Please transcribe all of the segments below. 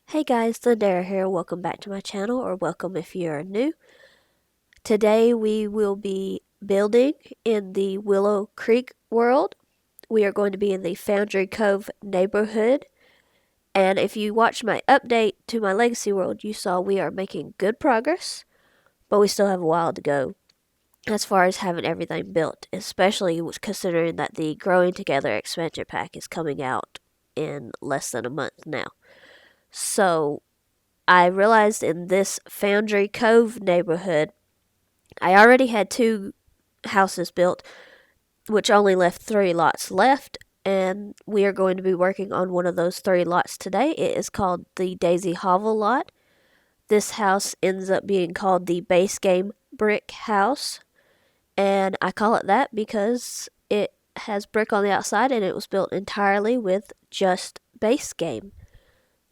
Hey guys, Lindera here. Welcome back to my channel, or welcome if you are new. Today we will be building in the Willow Creek world. We are going to be in the Foundry Cove neighborhood. And if you watched my update to my Legacy world, you saw we are making good progress, but we still have a while to go as far as having everything built, especially considering that the Growing Together expansion pack is coming out in less than a month now. So I realized in this Foundry Cove neighborhood, I already had two houses built, which only left 3 lots left, and we are going to be working on one of those 3 lots today. It is called the Daisy Hovel lot. This house ends up being called the Basegame Brick House, and I call it that because it has brick on the outside and it was built entirely with just base game.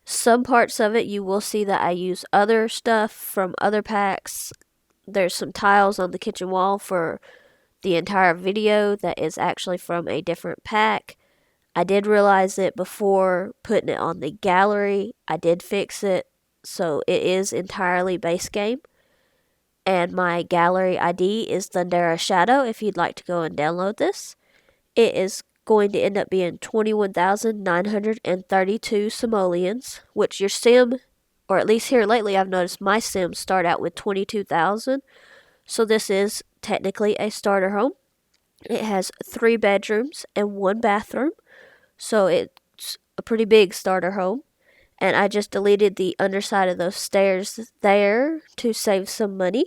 Some parts of it you will see that I use other stuff from other packs. There's some tiles on the kitchen wall for the entire video that is actually from a different pack. I did realize it before putting it on the gallery. I did fix it, so it is entirely base game. And my gallery ID is Thundera Shadow if you'd like to go and download this. It is going to end up being 21,932 simoleons, which your sim, or at least here lately I've noticed my sims start out with 22,000. So this is technically a starter home. It has 3 bedrooms and 1 bathroom, so it's a pretty big starter home. And I just deleted the underside of those stairs there to save some money.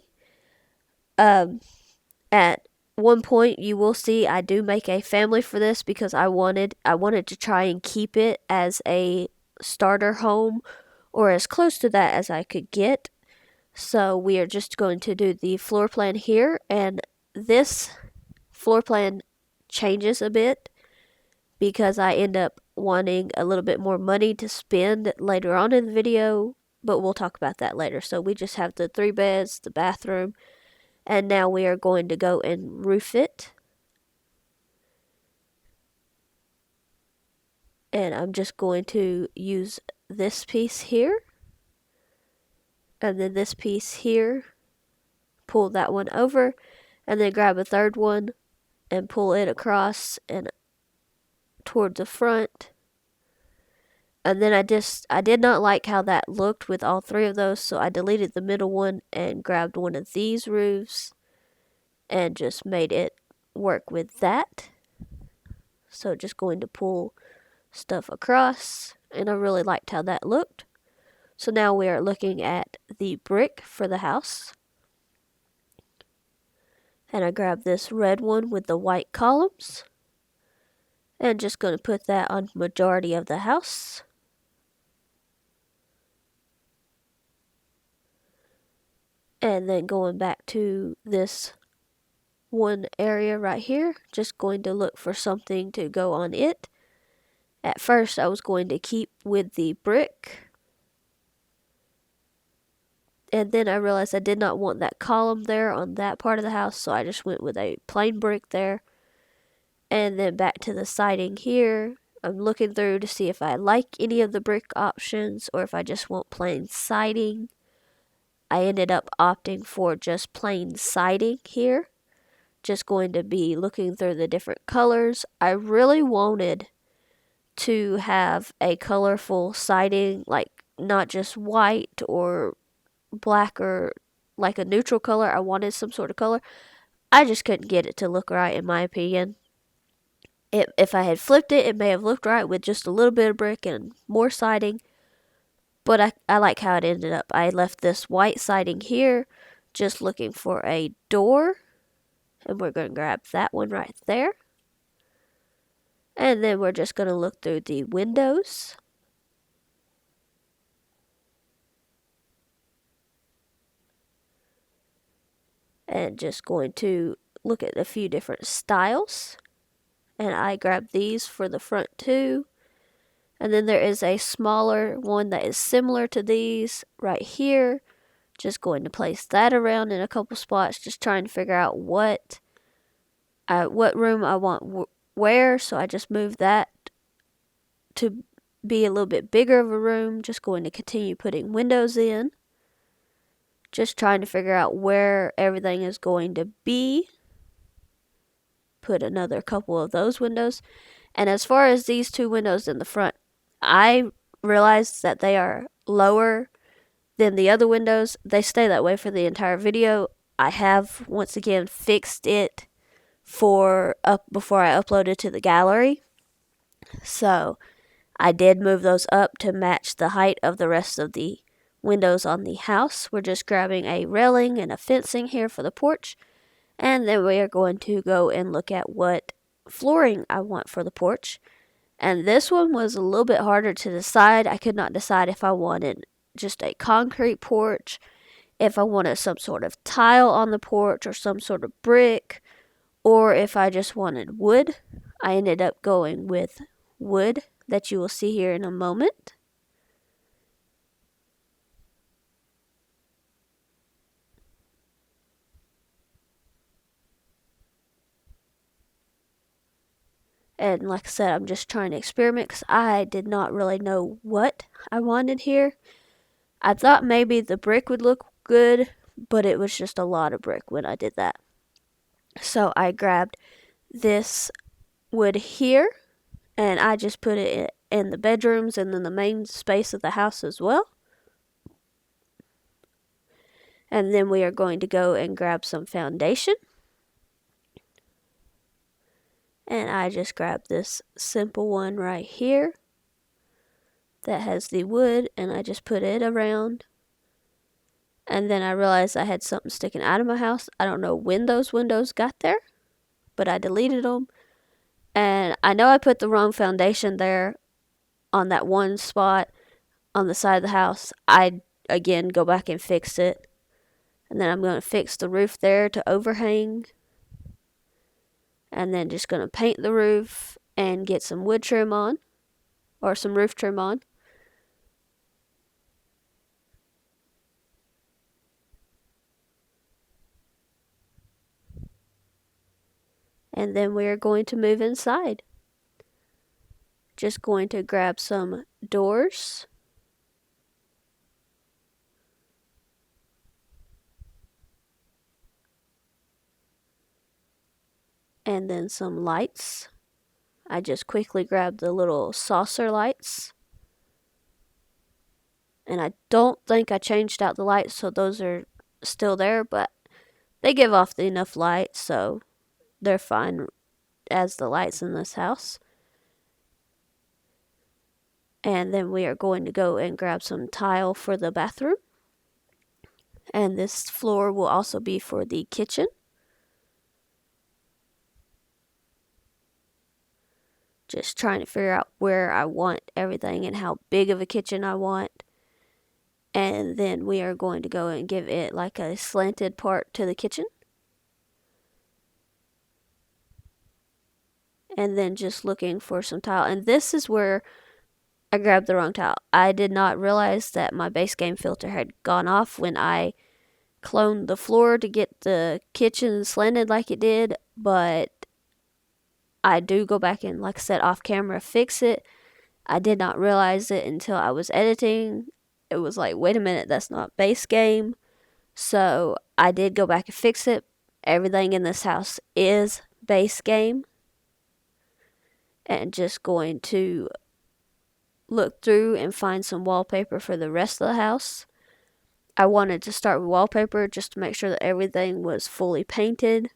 At one point you will see I do make a family for this because I wanted to try and keep it as a starter home or as close to that as I could get. So we are just going to do the floor plan here, and this floor plan changes a bit because I end up wanting a little bit more money to spend later on in the video, but we'll talk about that later. So we just have the 3 beds, the bathroom, and now we are going to go and roof it. And I'm just going to use this piece here, and then this piece here, pull that one over, and then grab a third one and pull it across and toward the front. And then I did not like how that looked with all 3 of those, so I deleted the middle one and grabbed one of these roofs and just made it work with that. So just going to pull stuff across, and I really liked how that looked. So now we are looking at the brick for the house. And I grabbed this red one with the white columns, and just going to put that on majority of the house. And then going back to this one area right here, just going to look for something to go on it. At first I was going to keep with the brick, and then I realized I did not want that column there on that part of the house, so I just went with a plain brick there. And then back to the siding here, I'm looking through to see if I like any of the brick options or if I just want plain siding. I ended up opting for just plain siding here. Just going to be looking through the different colors. I really wanted to have a colorful siding, like not just white or black or like a neutral color. I wanted some sort of color. I just couldn't get it to look right, in my opinion. If I had flipped it, it may have looked right with just a little bit of brick and more siding. But I like how it ended up. I left this white siding here, just looking for a door. And we're going to grab that one right there. And then we're just going to look through the windows. And just going to look at a few different styles. And I grabbed these for the front too. And then there is a smaller one that is similar to these right here. Just going to place that around in a couple spots, just trying to figure out what room I want where. So I just moved that to be a little bit bigger of a room, just going to continue putting windows in. Just trying to figure out where everything is going to be. Put another couple of those windows. And as far as these two windows in the front, I realized that they are lower than the other windows. They stay that way for the entire video. I have once again fixed it before I uploaded to the gallery. So I did move those up to match the height of the rest of the windows on the house. We're just grabbing a railing and a fencing here for the porch. And then we are going to go and look at what flooring I want for the porch. And this one was a little bit harder to decide. I could not decide if I wanted just a concrete porch, if I wanted some sort of tile on the porch or some sort of brick, or if I just wanted wood. I ended up going with wood that you will see here in a moment. And like I said, I'm just trying to experiment because I did not really know what I wanted here. I thought maybe the brick would look good, but it was just a lot of brick when I did that. So I grabbed this wood here, and I just put it in the bedrooms and then the main space of the house as well. And then we are going to go and grab some foundation. And I just grabbed this simple one right here that has the wood, and I just put it around. And then I realized I had something sticking out of my house. I don't know when those windows got there, but I deleted them. And I know I put the wrong foundation there on that one spot on the side of the house. I again go back and fix it. And then I'm going to fix the roof there to overhang. And then just going to paint the roof and get some wood trim on, or some roof trim on. And then we are going to move inside. Just going to grab some doors. And then some lights. I just quickly grabbed the little saucer lights. And I don't think I changed out the lights, so those are still there, but they give off enough light, so they're fine as the lights in this house. And then we are going to go and grab some tile for the bathroom. And this floor will also be for the kitchen. Just trying to figure out where I want everything and how big of a kitchen I want. And then we are going to go and give it like a slanted part to the kitchen. And then just looking for some tile. And this is where I grabbed the wrong tile. I did not realize that my Basegame filter had gone off when I cloned the floor to get the kitchen slanted like it did. But I do go back and, like I said, off camera fix it. I did not realize it until I was editing. It was like, wait a minute, that's not Basegame. So I did go back and fix it. Everything in this house is Basegame. And just going to look through and find some wallpaper for the rest of the house. I wanted to start with wallpaper just to make sure that everything was fully painted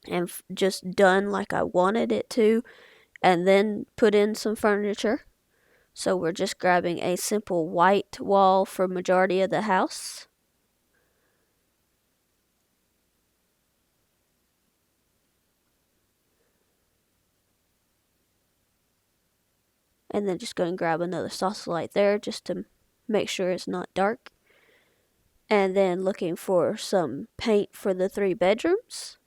and just done like I wanted it to, and then put in some furniture. So we're just grabbing a simple white wall for majority of the house. And then just go and grab another saucer light there just to make sure it's not dark. And then looking for some paint for the 3 bedrooms.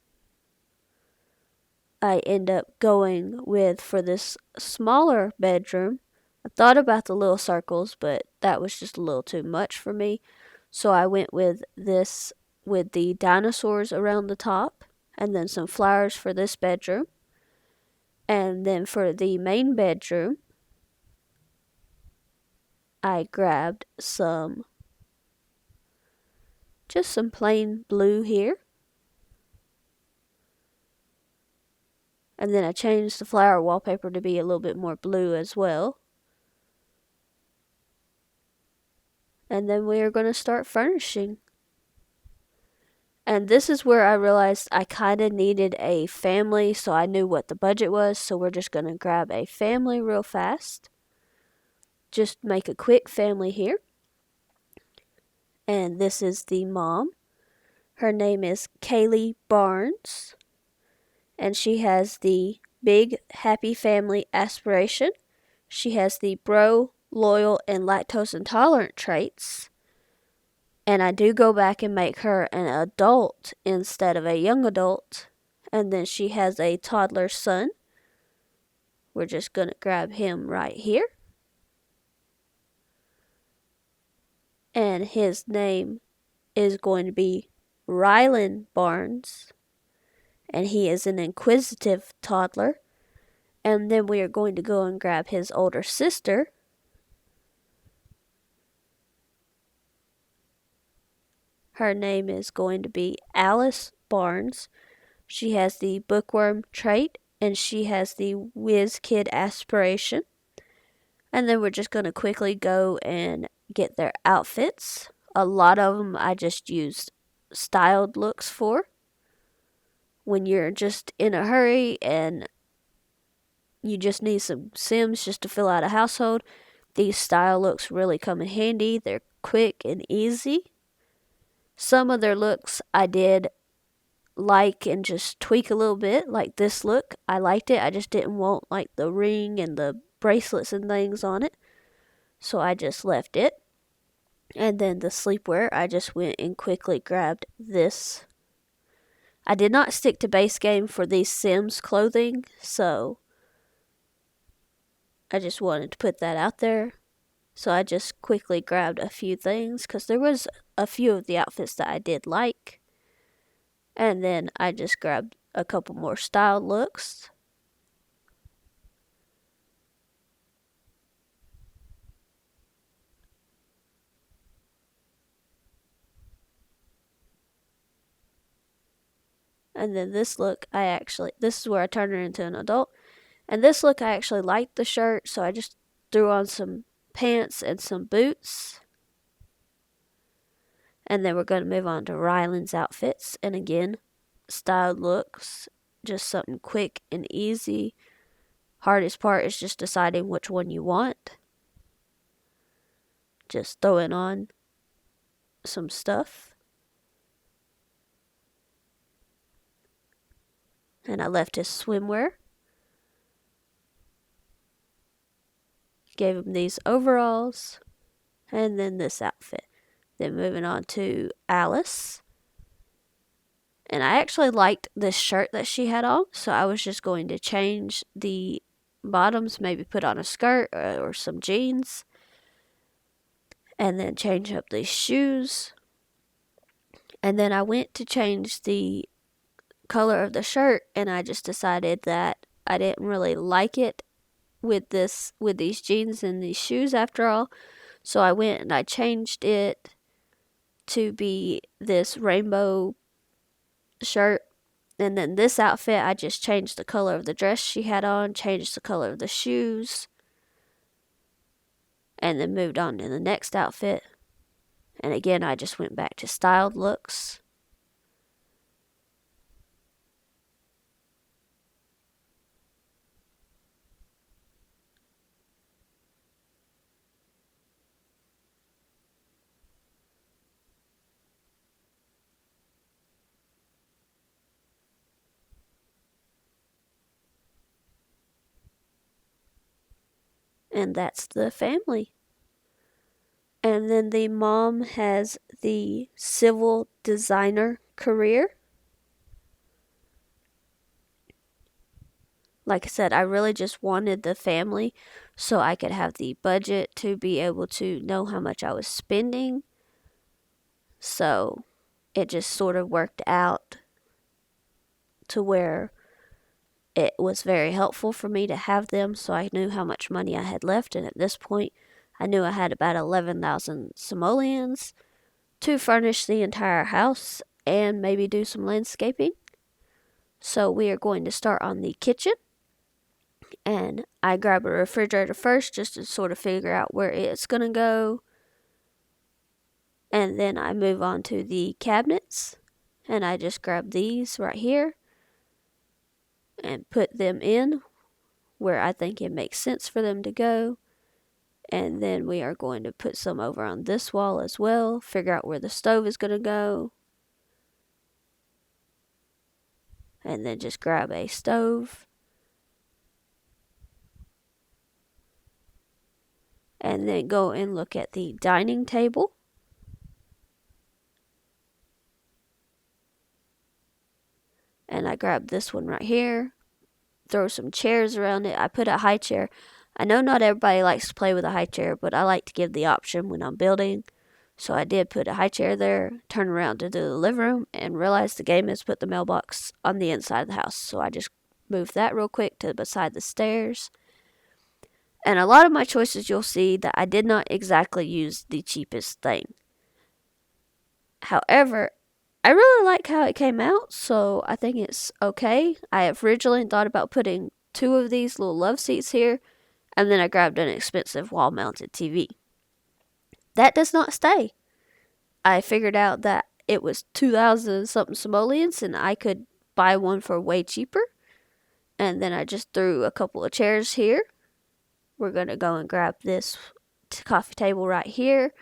I end up going with, for this smaller bedroom, I thought about the little circles, but that was just a little too much for me. So I went with this with the dinosaurs around the top, and then some flowers for this bedroom. And then for the main bedroom, I grabbed just some plain blue here. And then I changed the flower wallpaper to be a little bit more blue as well. And then we are going to start furnishing. And this is where I realized I kind of needed a family, so I knew what the budget was. So we're just going to grab a family real fast. Just make a quick family here. And this is the mom. Her name is Kaylee Barnes. And she has the big happy family aspiration. She has the bro, loyal, and lactose intolerant traits. And I do go back and make her an adult instead of a young adult. And then she has a toddler son. We're just going to grab him right here. And his name is going to be Rylan Barnes. And he is an inquisitive toddler. And then we are going to go and grab his older sister. Her name is going to be Alice Barnes. She has the bookworm trait, and she has the whiz kid aspiration. And then we're just going to quickly go and get their outfits. A lot of them I just used styled looks for. When you're just in a hurry and you just need some Sims just to fill out a household, these style looks really come in handy. They're quick and easy. Some of their looks I did like and just tweak a little bit. Like this look, I liked it. I just didn't want like the ring and the bracelets and things on it. So I just left it. And then the sleepwear, I just went and quickly grabbed this. I did not stick to base game for these Sims clothing, so I just wanted to put that out there. So I just quickly grabbed a few things because there was a few of the outfits that I did like. And then I just grabbed a couple more styled looks. And then this look, this is where I turned her into an adult. And this look, I actually liked the shirt, so I just threw on some pants and some boots. And then we're going to move on to Ryland's outfits. And again, styled looks, just something quick and easy. Hardest part is just deciding which one you want. Just throwing on some stuff. And I left his swimwear. Gave him these overalls. And then this outfit. Then moving on to Alice. And I actually liked this shirt that she had on, so I was just going to change the bottoms, maybe put on a skirt or some jeans. And then change up these shoes. And then I went to change the color of the shirt, and I just decided that I didn't really like it with these jeans and these shoes after all. So I went and I changed it to be this rainbow shirt. And then this outfit, I just changed the color of the dress she had on, changed the color of the shoes, and then moved on to the next outfit. And again, I just went back to styled looks. And that's the family. And then the mom has the civil designer career. Like I said, I really just wanted the family so I could have the budget to be able to know how much I was spending. So it just sort of worked out to where it was very helpful for me to have them so I knew how much money I had left. And at this point, I knew I had about 11,000 simoleons to furnish the entire house and maybe do some landscaping. So we are going to start on the kitchen. And I grab a refrigerator first just to sort of figure out where it's going to go. And then I move on to the cabinets. And I just grab these right here and put them in where I think it makes sense for them to go. And then we are going to put some over on this wall as well. Figure out where the stove is going to go. And then just grab a stove. And then go and look at the dining table. And I grab this one right here. Throw some chairs around it. I put a high chair. I know not everybody likes to play with a high chair, but I like to give the option when I'm building. So I did put a high chair there, turn around to the living room, and realized the game has put the mailbox on the inside of the house. So I just moved that real quick to beside the stairs. And a lot of my choices, you'll see that I did not exactly use the cheapest thing. However, I really like how it came out, so I think it's okay. I originally thought about putting 2 of these little love seats here, and then I grabbed an expensive wall-mounted TV. That does not stay. I figured out that it was 2,000 something simoleons, and I could buy one for way cheaper. And then I just threw a couple of chairs here. We're going to go and grab this coffee table right here,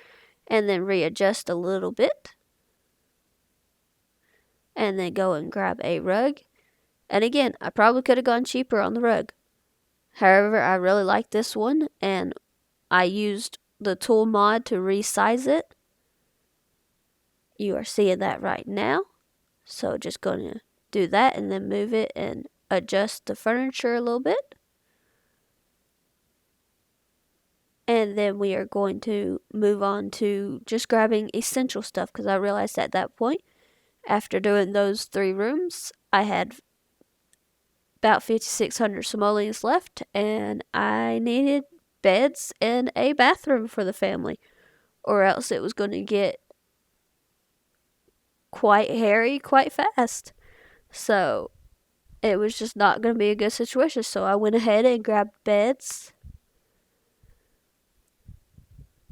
and then readjust a little bit. And then go and grab a rug. And again, I probably could have gone cheaper on the rug. However, I really like this one, and I used the tool mod to resize it. You are seeing that right now. So just going to do that and then move it and adjust the furniture a little bit. And then we are going to move on to just grabbing essential stuff, because I realized at that point, after doing those 3 rooms, I had about 5,600 simoleons left, and I needed beds and a bathroom for the family, or else it was going to get quite hairy quite fast. So it was just not going to be a good situation. So I went ahead and grabbed beds.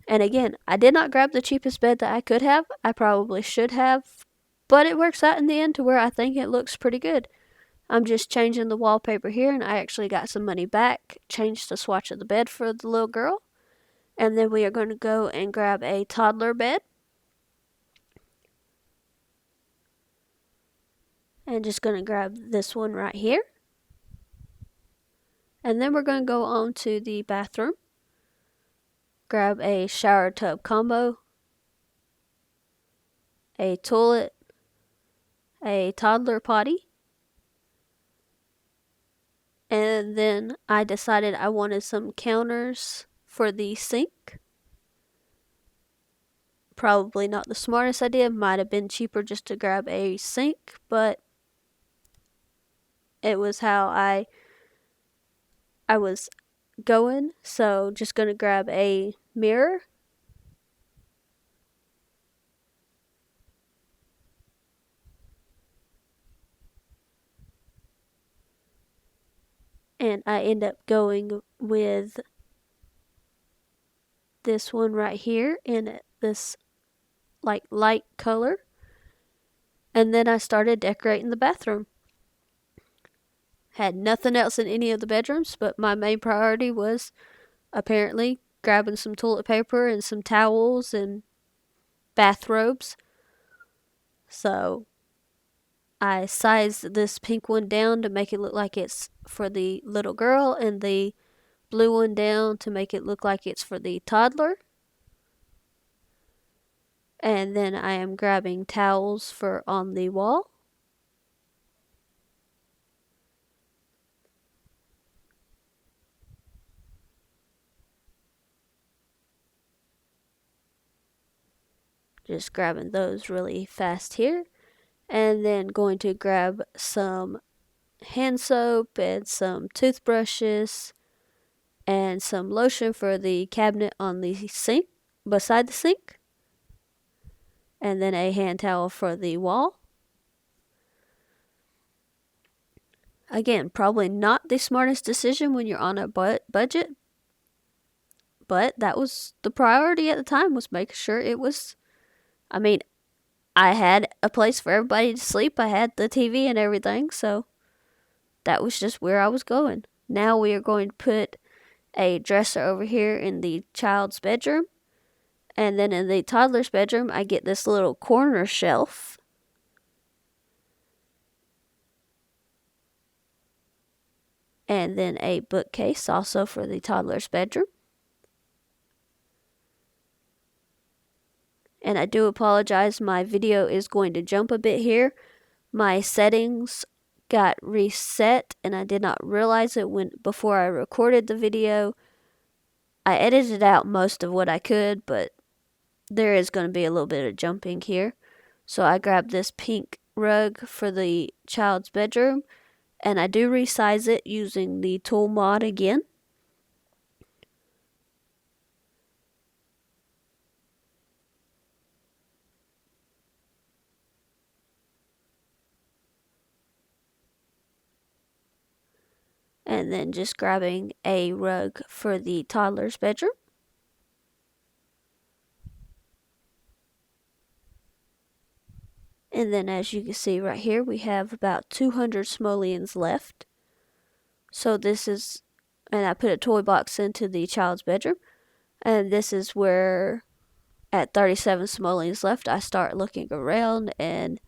And again, I did not grab the cheapest bed that I could have. I probably should have, but it works out in the end to where I think it looks pretty good. I'm just changing the wallpaper here, and I actually got some money back, changed the swatch of the bed for the little girl. And then we are going to go and grab a toddler bed. And just going to grab this one right here. And then we're going to go on to the bathroom. Grab a shower tub combo, a toilet, a toddler potty. And then I decided I wanted some counters for the sink. Probably not the smartest idea. Might have been cheaper just to grab a sink, but it was how I was going. So just going to grab a mirror. And I end up going with this one right here in this like light color. And then I started decorating the bathroom. Had nothing else in any of the bedrooms, but my main priority was apparently grabbing some toilet paper and some towels and bathrobes. So I sized this pink one down to make it look like it's for the little girl, and the blue one down to make it look like it's for the toddler. And then I am grabbing towels for on the wall. Just grabbing those really fast here. And then going to grab some hand soap and some toothbrushes and some lotion for the cabinet on the sink, beside the sink, and then a hand towel for the wall. Again, probably not the smartest decision when you're on a budget, but that was the priority at the time, was making sure it was, I mean, I had a place for everybody to sleep. I had the TV and everything, so that was just where I was going. Now we are going to put a dresser over here in the child's bedroom. And then in the toddler's bedroom, I get this little corner shelf. And then a bookcase also for the toddler's bedroom. And I do apologize, my video is going to jump a bit here. My settings got reset and I did not realize it before I recorded the video. I edited out most of what I could, but there is going to be a little bit of jumping here. So I grabbed this pink rug for the child's bedroom, and I do resize it using the tool mod again. And then just grabbing a rug for the toddler's bedroom. And then as you can see right here, we have about 200 simoleons left. So this is, and I put a toy box into the child's bedroom. And this is where, at 37 simoleons left, I start looking around and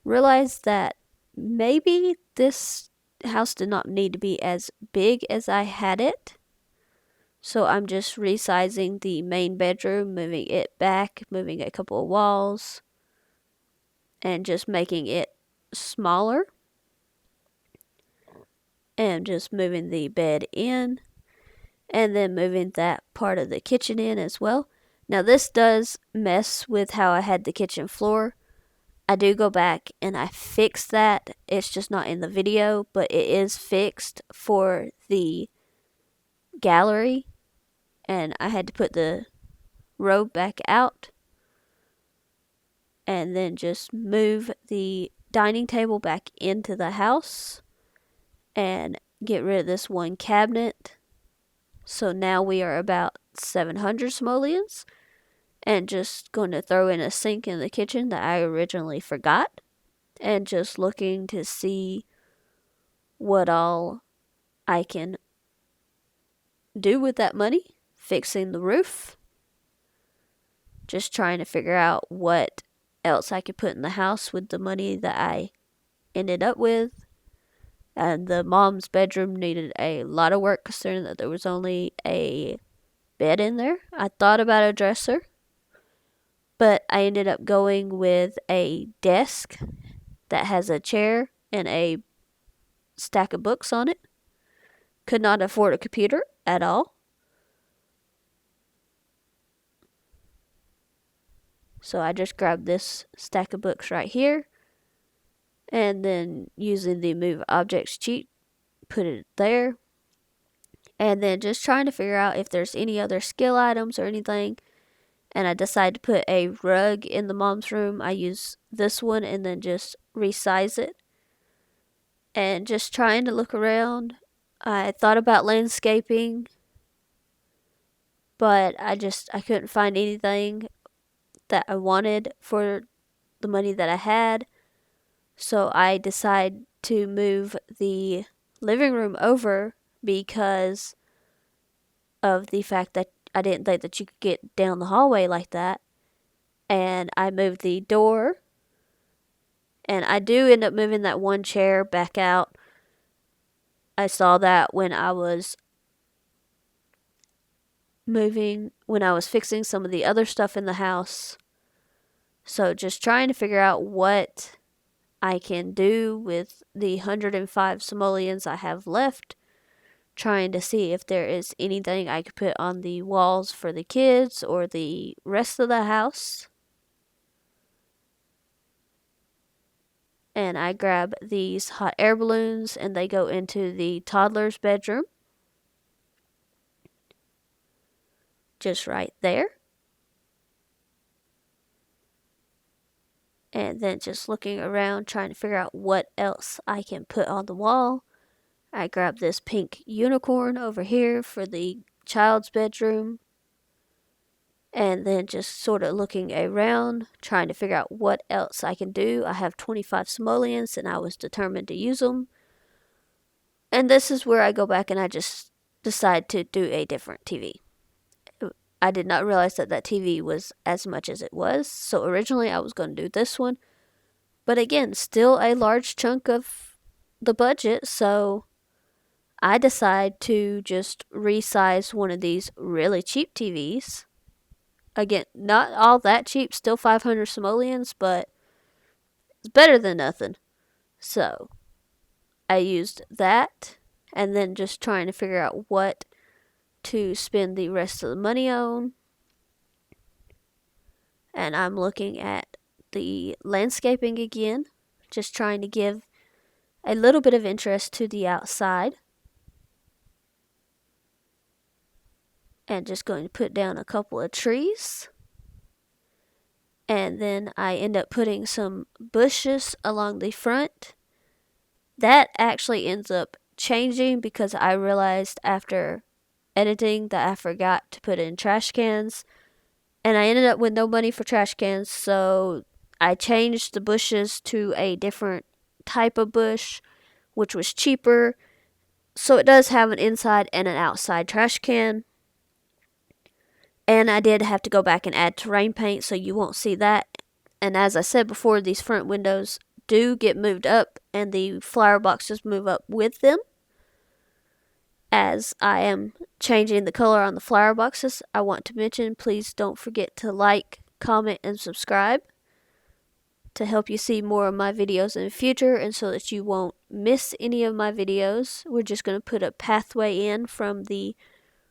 realize that maybe this house did not need to be as big as I had it. So I'm just resizing the main bedroom, moving it back, moving a couple of walls, and just making it smaller. And just moving the bed in, and then moving that part of the kitchen in as well. Now this does mess with how I had the kitchen floor. I do go back and I fix that. It's just not in the video, but it is fixed for the gallery. And I had to put the robe back out. And then just move the dining table back into the house. And get rid of this one cabinet. So now we are about 700 simoleons. And just going to throw in a sink in the kitchen that I originally forgot. And just looking to see what all I can do with that money. Fixing the roof. Just trying to figure out what else I could put in the house with the money that I ended up with. And the mom's bedroom needed a lot of work, considering that there was only a bed in there. I thought about a dresser, but I ended up going with a desk that has a chair and a stack of books on it. Could not afford a computer at all. So I just grabbed this stack of books right here. And then using the move objects cheat, put it there. And then just trying to figure out if there's any other skill items or anything. And I decided to put a rug in the mom's room. I use this one and then just resize it. And just trying to look around. I thought about landscaping, but I couldn't find anything that I wanted for the money that I had. So I decided to move the living room over because of the fact that I didn't think that you could get down the hallway like that. And I moved the door. And I do end up moving that one chair back out. I saw that when I was fixing some of the other stuff in the house. So just trying to figure out what I can do with the 105 simoleons I have left. Trying to see if there is anything I could put on the walls for the kids or the rest of the house. And I grab these hot air balloons and they go into the toddler's bedroom. just right there. And then just looking around trying to figure out what else I can put on the wall. I grabbed this pink unicorn over here for the child's bedroom. And then just sort of looking around, trying to figure out what else I can do. I have 25 simoleons and I was determined to use them. And this is where I go back and I just decide to do a different TV. I did not realize that that TV was as much as it was. So originally I was going to do this one. But again, still a large chunk of the budget. So I decide to just resize one of these really cheap TVs. Again, not all that cheap, still 500 simoleons, but it's better than nothing. So I used that and then just trying to figure out what to spend the rest of the money on. And I'm looking at the landscaping again, just trying to give a little bit of interest to the outside. And just going to put down a couple of trees. And then I end up putting some bushes along the front. That actually ends up changing because I realized after editing that I forgot to put in trash cans. And I ended up with no money for trash cans, so I changed the bushes to a different type of bush, which was cheaper. So it does have an inside and an outside trash can. And I did have to go back and add terrain paint, so you won't see that. And as I said before, these front windows do get moved up, and the flower boxes move up with them. As I am changing the color on the flower boxes, I want to mention, please don't forget to like, comment, and subscribe to help you see more of my videos in the future and so that you won't miss any of my videos. We're just going to put a pathway in from the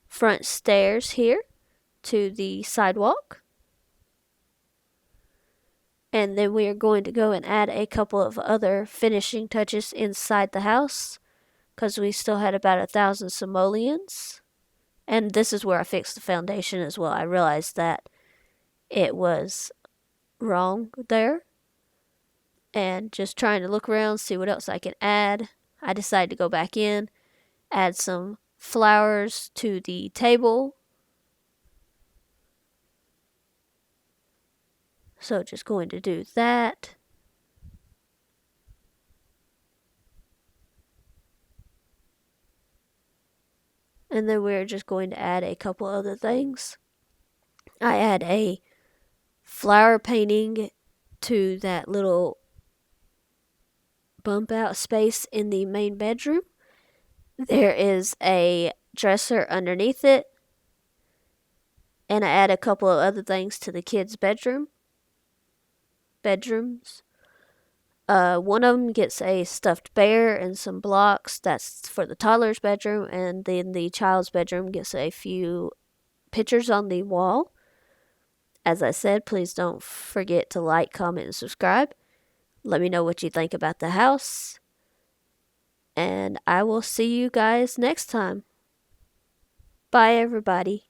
front stairs here to the sidewalk. And then we are going to go and add a couple of other finishing touches inside the house because we still had about 1,000 simoleons. And this is where I fixed the foundation as well. I realized that it was wrong there. And just trying to look around, see what else I can add. I decided to go back in, add some flowers to the table. So just going to do that. And then we're just going to add a couple other things. I add a flower painting to that little bump out space in the main bedroom. There is a dresser underneath it. And I add a couple of other things to the kids' bedrooms. One of them gets a stuffed bear and some blocks. That's for the toddler's bedroom. And then the child's bedroom gets a few pictures on the wall. As I said, please don't forget to like, comment, and subscribe. Let me know what you think about the house. And I will see you guys next time. Bye, everybody.